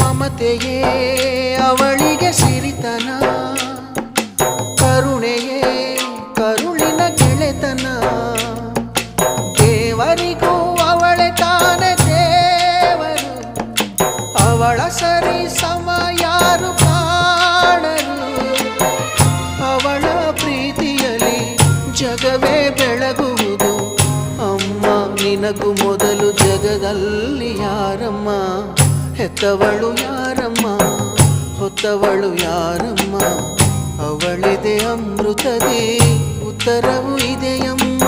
ಮಮತೆಯೇ ಅವಳಿಗೆ ಸಿರಿತನ, ಕರುಣೆಯೇ ಕರುಳಿನ ಗೆಳೆತನ. ದೇವರಿಗೂ ಅವಳೆ ತಾನೆ ದೇವರು, ಅವಳ ಸರಿ ಸಮ ಯಾರು ಕಾಣರು. ಅವಳ ಪ್ರೀತಿಯಲ್ಲಿ ಜಗವೇ ಬೆಳಗುವುದು. ಅಮ್ಮ ನಿನಗೂ ಮೊದಲು ಜಗದಲ್ಲಿ ಯಾರಮ್ಮ, ಹೆತ್ತವಳು ಯಾರಮ್ಮ, ಹೊತ್ತವಳು ಯಾರಮ್ಮ. ಅವಳಿದೆ ಅಮೃತದೇ ಉತ್ತರವು ಇದೆಯಮ್ಮ.